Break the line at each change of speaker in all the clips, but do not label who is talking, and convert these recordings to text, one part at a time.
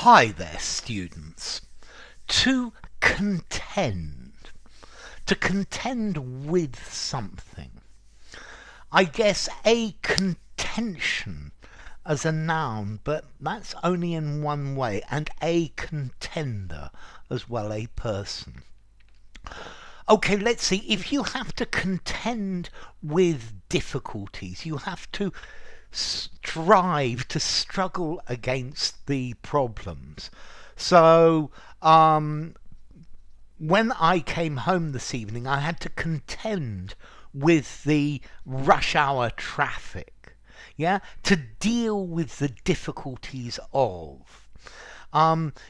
Hi there, students. To contend. To contend with something. I guess a contention as a noun, but that's only in one way, and a contender as well, a person. Okay, let's see. If you have to contend with difficulties, you have to strive to struggle against the problems. So, when I came home this evening, I had to contend with the rush hour traffic, to deal with the difficulties of.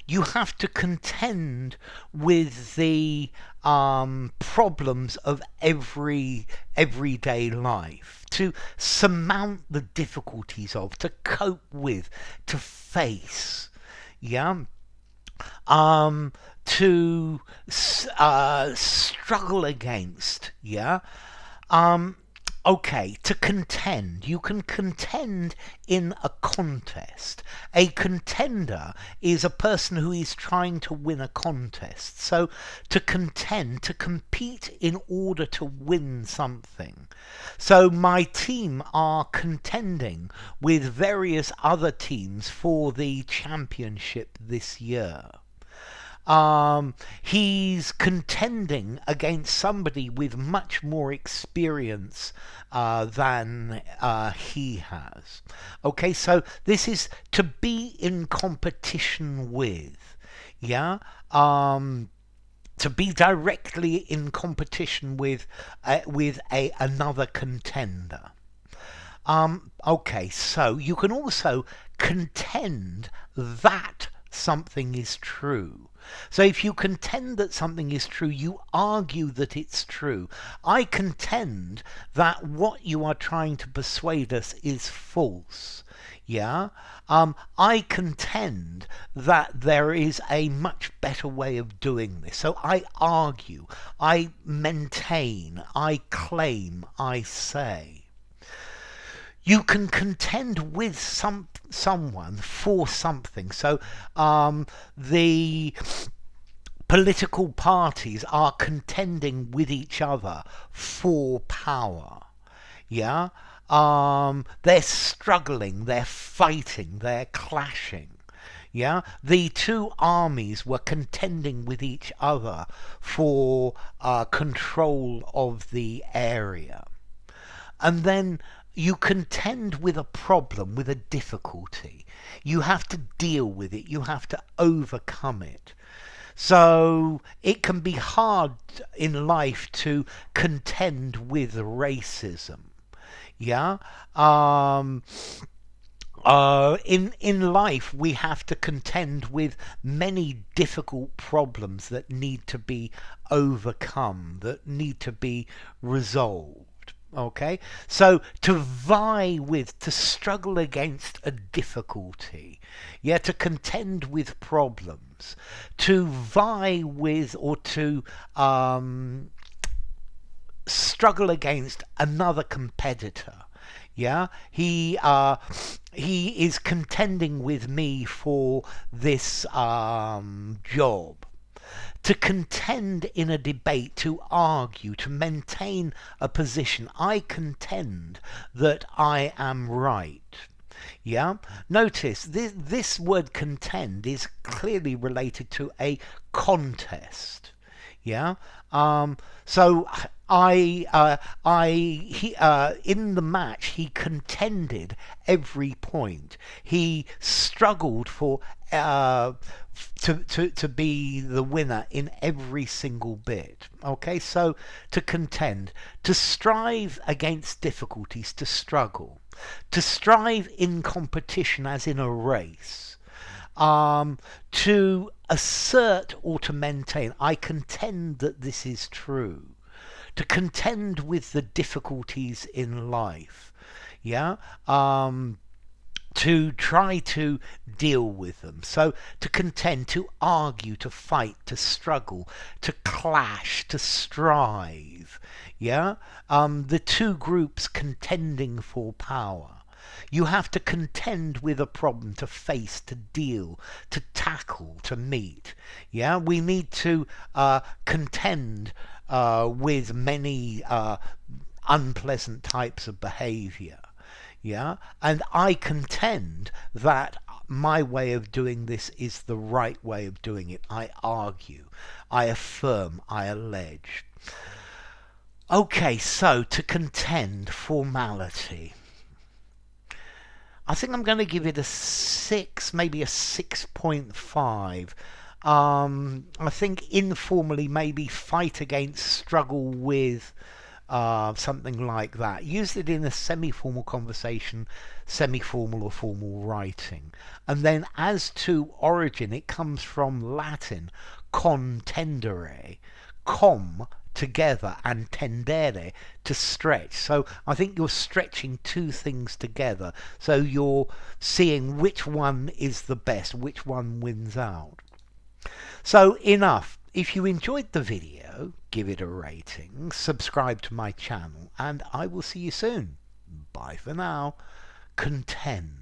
You have to contend with the problems of everyday life, to surmount the difficulties of, to cope with, to face, to struggle against, Okay, to contend. You can contend in a contest. A contender is a person who is trying to win a contest. So to contend, to compete in order to win something. So my team are contending with various other teams for the championship this year. He's contending against somebody with much more experience than he has. Okay, so this is to be in competition with, to be directly in competition with another contender. Okay, so you can also contend that something is true. So if you contend that something is true, you argue that it's true. I contend that what you are trying to persuade us is false. I contend that there is a much better way of doing this. So I argue, I maintain, I claim, I say. You can contend with someone for something. So the political parties are contending with each other for power. They're struggling, they're fighting, they're clashing. The two armies were contending with each other for control of the area. And then you contend with a problem, with a difficulty. You have to deal with it. You have to overcome it. So it can be hard in life to contend with racism. In life, we have to contend with many difficult problems that need to be overcome, that need to be resolved. Okay, so to vie with, to struggle against a difficulty, to contend with problems, to vie with or to struggle against another competitor. He is contending with me for this job. To contend in a debate, to argue, to maintain a position. I contend that I am right. Notice this word contend is clearly related to a contest. So in the match, he contended every point. He struggled for to be the winner in every single bit. Okay, so to contend, to strive against difficulties, to struggle, to strive in competition, as in a race. To assert or to maintain. I contend that this is true. To contend with the difficulties in life. To try to deal with them. So to contend, to argue, to fight, to struggle, to clash, to strive. The two groups contending for power. You have to contend with a problem, to face, to deal, to tackle, to meet. Yeah, we need to contend with many unpleasant types of behavior. Yeah, and I contend that my way of doing this is the right way of doing it. I argue, I affirm, I allege. Okay, so to contend, formality. I think I'm going to give it a 6, maybe a 6.5. I think informally, maybe fight against, struggle with, something like that. Use it in a semi-formal conversation, semi-formal or formal writing. And then as to origin, it comes from Latin contendere, together, and tendere, to stretch. So I think you're stretching two things together. So you're seeing which one is the best, which one wins out. So enough. If you enjoyed the video, give it a rating, subscribe to my channel, and I will see you soon. Bye for now. Contend.